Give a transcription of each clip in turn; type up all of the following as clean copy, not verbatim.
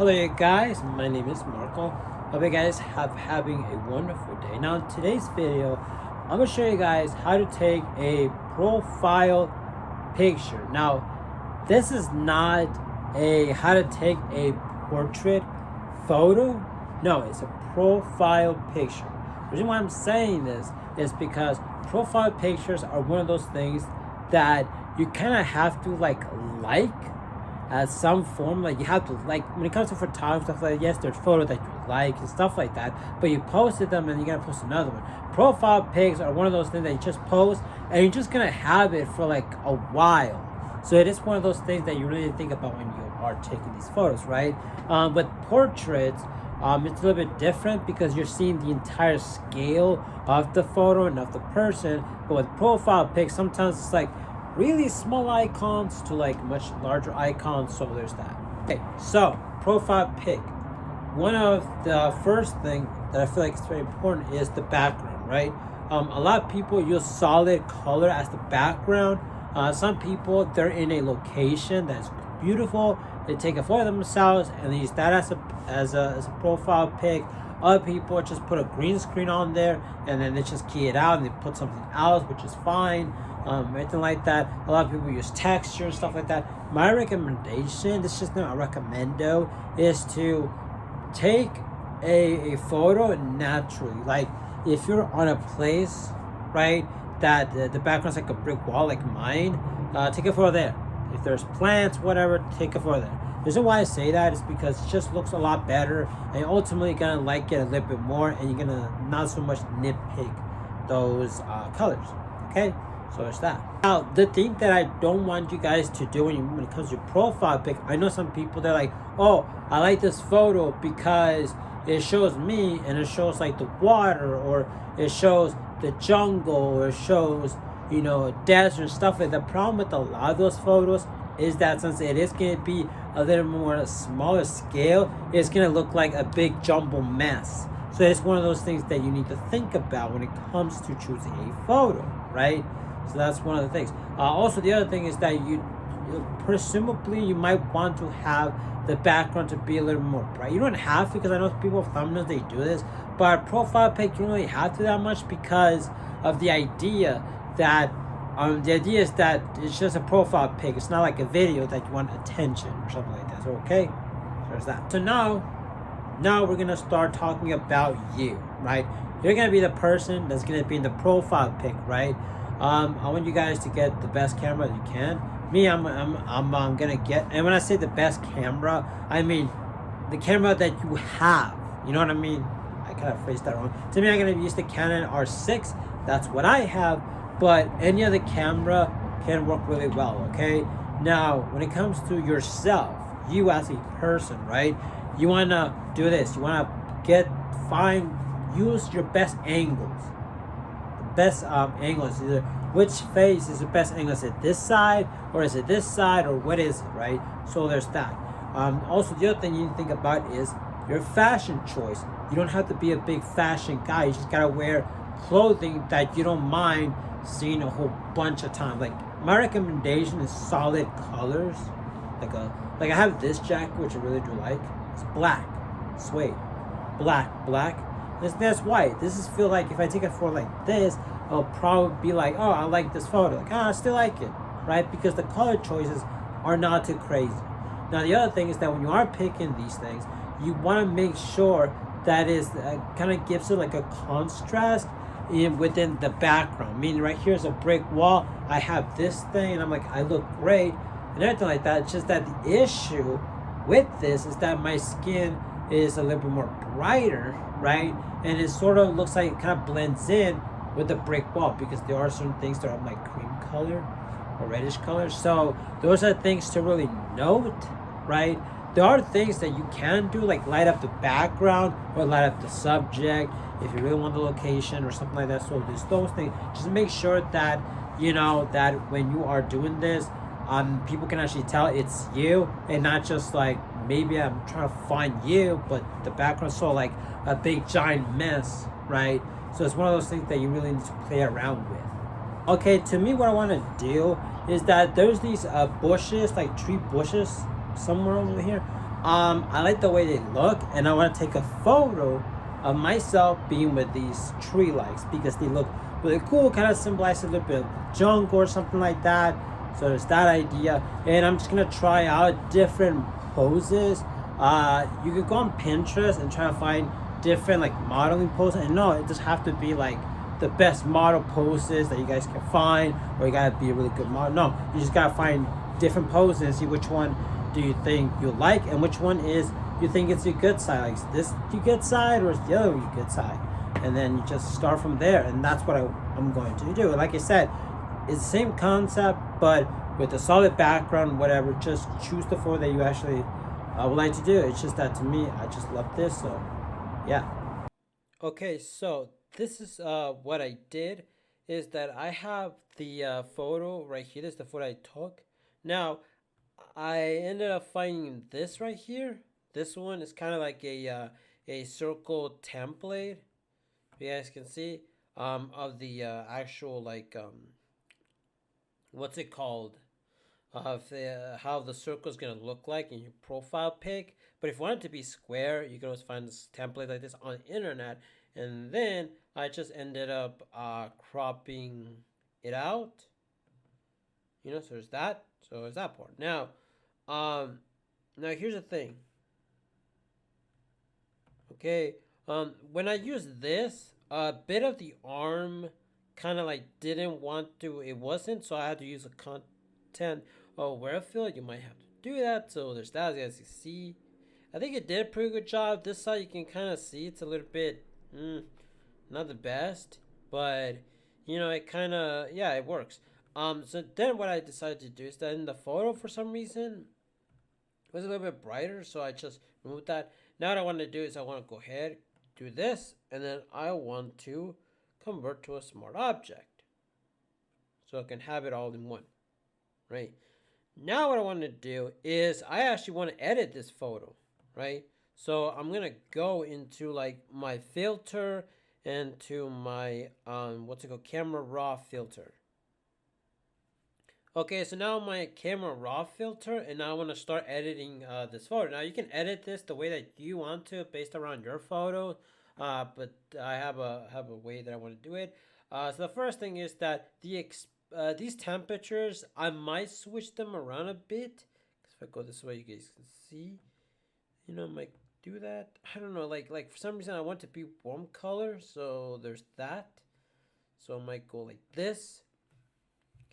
Hello you guys, my name is Marco. Hope you guys have having a wonderful day. Now in today's video, I'm gonna show you guys how to take a profile picture. Now, this is not a how to take a portrait photo. No, it's a profile picture. The reason why I'm saying this is because profile pictures are one of those things that you kind of have to like as some form. Like you have to, like, when it comes to photography stuff, like, yes, there's photos that you like and stuff like that, but you posted them and you're gonna post another one. Profile pics are one of those things that you just post and you're just gonna have it for like a while. So it is one of those things that you really think about when you are taking these photos, right? But portraits, it's a little bit different because you're seeing the entire scale of the photo and of the person. But with profile pics, sometimes it's like really small icons to like much larger icons. So there's that. Okay, so profile pic. One of the first thing that I feel like is very important is the background, right? A lot of people use solid color as the background. Some people, they're in a location that's beautiful. They take a photo of themselves and they use that as a profile pic. Other people just put a green screen on there and then they just key it out and they put something else, which is fine. Anything like that. A lot of people use texture and stuff like that. My recommendation, this is just not a recommendo, is to take a photo naturally. Like if you're on a place, right, that the background's like a brick wall like mine, take a photo there. If there's plants, whatever, take a photo there. The reason why I say that is because it just looks a lot better and ultimately you're gonna like it a little bit more and you're gonna not so much nitpick those colors. Okay, so it's that. Now the thing that I don't want you guys to do when it comes to profile pic, I know some people, they're like, oh, I like this photo because it shows me and it shows like the water, or it shows the jungle, or it shows, you know, desert stuff like that. The problem with a lot of those photos is that since it is going to be a little more smaller scale, it's going to look like a big jumble mess. So it's one of those things that you need to think about when it comes to choosing a photo, right? So that's one of the things. Also, the other thing is that you presumably you might want to have the background to be a little more bright. You don't have to, because I know people with thumbnails, they do this, but profile pic, you don't really have to that much because of the idea that is that it's just a profile pic. It's not like a video that you want attention or something like that. So okay, there's that. So now we're gonna start talking about you, right? You're gonna be the person that's gonna be in the profile pic, right? I want you guys to get the best camera that you can. Me, I'm gonna get, and when I say the best camera, I mean the camera that you have. You know what I mean? I kind of phrased that wrong. To me, I'm gonna use the Canon R6. That's what I have. But any other camera can work really well, okay? Now, when it comes to yourself, you as a person, right? You wanna do this. You wanna use your best angles. The best angles, either which face is the best angle. Is it this side, or is it this side, or what is it, right? So there's that. Also, the other thing you need to think about is your fashion choice. You don't have to be a big fashion guy. You just gotta wear clothing that you don't mind seeing a whole bunch of times. Like my recommendation is solid colors. Like I have this jacket, which I really do like. It's black, suede, black. That's white. This is feel like if I take a photo like this, I'll probably be like, oh, I like this photo. Like, I still like it, right? Because the color choices are not too crazy. Now the other thing is that when you are picking these things, you want to make sure that is kind of gives it like a contrast within the background. Meaning right here's a brick wall, I have this thing and I'm like, I look great and everything like that. It's just that the issue with this is that my skin is a little bit more brighter, right? And it sort of looks like it kind of blends in with the brick wall, because there are certain things that are like cream color or reddish color. So those are things to really note, right? There are things that you can do, like light up the background or light up the subject if you really want the location or something like that. So there's those things. Just make sure that, you know, that when you are doing this, people can actually tell it's you and not just like, maybe I'm trying to find you, but the background's so like a big giant mess, right? So it's one of those things that you really need to play around with. Okay, to me, what I want to do is that there's these bushes, like tree bushes somewhere over here, I like the way they look, and I want to take a photo of myself being with these tree lights because they look really cool, kind of symbolize a little bit of jungle or something like that. So there's that idea, and I'm just gonna try out different poses. You could go on Pinterest and try to find different like modeling poses, and no, it doesn't have to be like the best model poses that you guys can find, or you gotta be a really good model. No, you just gotta find different poses and see which one do you think you like and which one is you think it's your good side. Like, is this your good side or is the other your good side? And then you just start from there, and that's what I'm going to do. Like I said, it's the same concept, but with a solid background, whatever. Just choose the photo that you actually would like to do. It's just that to me, I just love this. So, yeah. Okay, so this is what I did is that I have the photo right here. This is the photo I took. Now, I ended up finding this right here. This one is kind of like a circle template. You guys can see of the actual like what's it called? Of the, how the circle is gonna look like in your profile pic. But if you want it to be square, you can always find this template like this on the internet. And then I just ended up cropping it out. You know, so there's that. So there's that part. Um, now here's the thing. Okay, when I use this, a bit of the arm kind of like didn't want to. It wasn't, so I had to use a content. Oh, where I feel you might have to do that. So there's that, as you see. I think it did a pretty good job. This side you can kind of see it's a little bit not the best, but you know it kind of, yeah, it works. So then what I decided to do is that in the photo for some reason it was a little bit brighter, so I just removed that. Now what I want to do is I want to go ahead, do this, and then I want to convert to a smart object, so I can have it all in one, right? Now what I want to do is I actually want to edit this photo, right? So I'm gonna go into like my filter and to my what's it called, camera raw filter. Okay, so now my camera raw filter, and now I want to start editing this photo. Now you can edit this the way that you want to, based around your photo. But I have a way that I want to do it. So the first thing is that these temperatures, I might switch them around a bit. Because if I go this way, you guys can see. You know, I might do that. I don't know, like for some reason I want to be warm color, so there's that. So I might go like this.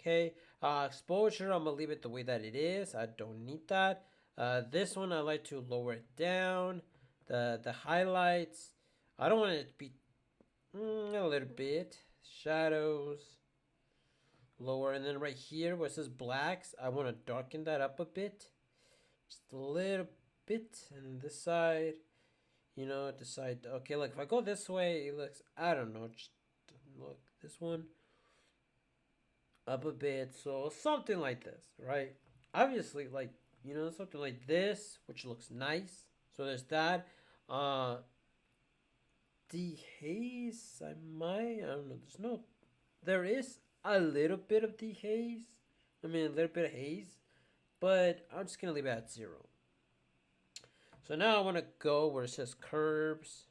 Okay, exposure, I'm gonna leave it the way that it is. I don't need that. This one I like to lower it down. The highlights, I don't want it to be a little bit. Shadows, lower, and then right here where it says blacks, I want to darken that up a bit, just a little bit. And then this side, you know, decide. Okay, look, if I go this way, it looks, I don't know, just look this one up a bit, so something like this, right? Obviously, like, you know, something like this, which looks nice. So there's that. The haze, I don't know. There is a little bit of the haze. I mean, a little bit of haze, but I'm just gonna leave it at 0. So now I want to go where it says curves,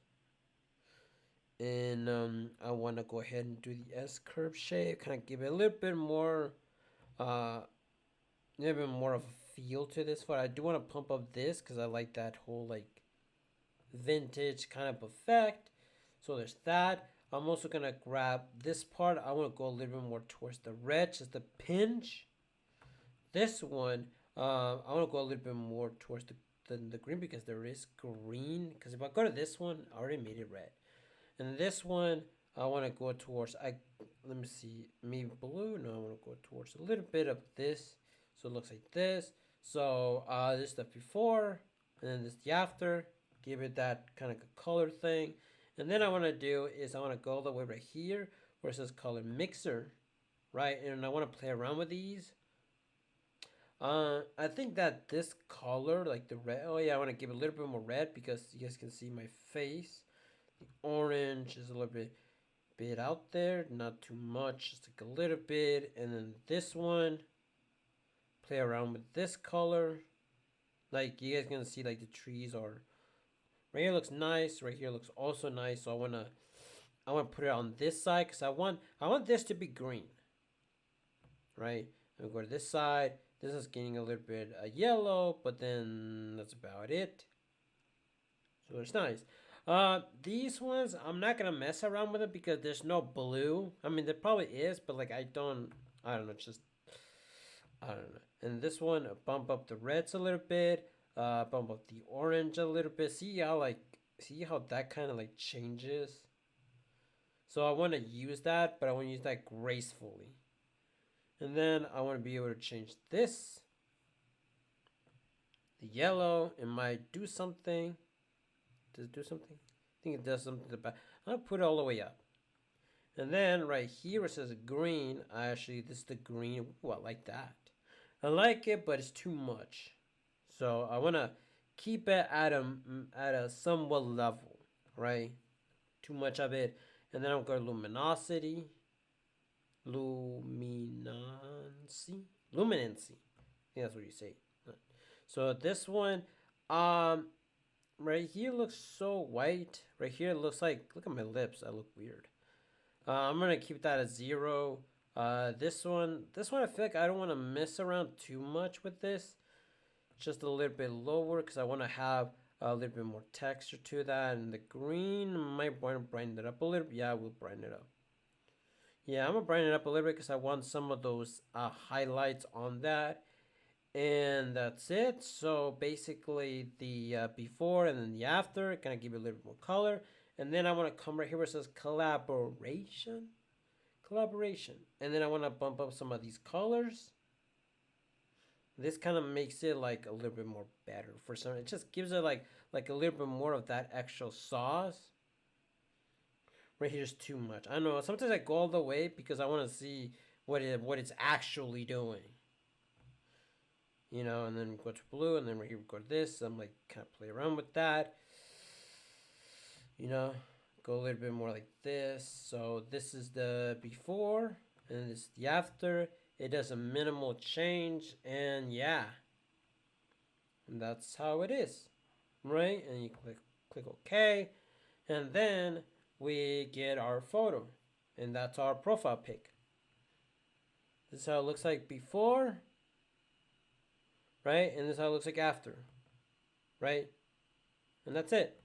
and I want to go ahead and do the S curve shape, kind of give it a little bit more a little bit more of a feel to this one. I do want to pump up this because I like that whole like vintage kind of effect. So there's that. I'm also gonna grab this part. I want to go a little bit more towards the red, just the pinch. This one, I want to go a little bit more towards the green because there is green. Because if I go to this one, I already made it red. And this one, I want to go towards, let me see, maybe blue. No, I want to go towards a little bit of this. So it looks like this. So this is the before, and then this is the after. Give it that kind of color thing. And then I want to do is I want to go all the way right here where it says color mixer, right? And I want to play around with these. I think that this color, like the red, oh yeah, I want to give it a little bit more red because you guys can see my face. The orange is a little bit out there, not too much, just like a little bit. And then this one, play around with this color. Like you guys gonna see like the trees are right here looks nice, right here looks also nice. So I wanna put it on this side because I want this to be green, right? I'm go to this side. This is getting a little bit yellow, but then that's about it. So it's nice. These ones I'm not gonna mess around with it because there's no blue. I mean, there probably is, but like I don't know. It's just I don't know. And this one, bump up the reds a little bit. Bump up the orange a little bit. See how that kind of like changes. So I want to use that, but I want to use that gracefully. And then I want to be able to change this. The yellow, it might do something. Does it do something? I think it does something to the back. I'll put it all the way up. And then right here it says green. This is the green. Ooh, I like that. I like it, but it's too much. So I want to keep it at a somewhat level, right? Too much of it. And then I'll go to luminosity. Luminancy. Luminancy. I think that's what you say. So this one, right here looks so white. Right here it looks like, look at my lips. I look weird. I'm gonna keep that at 0. This one I feel like I don't want to mess around too much with this. Just a little bit lower because I want to have a little bit more texture to that. And the green might want to brighten it up a little bit. Yeah, we'll brighten it up. Yeah, I'm gonna brighten it up a little bit because I want some of those highlights on that. And that's it. So basically the before and then the after, gonna give it a little bit more color. And then I want to come right here where it says collaboration. And then I want to bump up some of these colors. This kind of makes it like a little bit more better for some. It just gives it like a little bit more of that extra sauce. Right here's too much. I don't know. Sometimes I go all the way because I want to see what it's actually doing. You know, and then go to blue, and then right here we go to this. I'm like kind of play around with that. You know, go a little bit more like this. So this is the before, and this is the after. It does a minimal change, and yeah, and that's how it is, right? And you click OK, and then we get our photo, and that's our profile pic. This is how it looks like before, right? And this is how it looks like after, right? And that's it.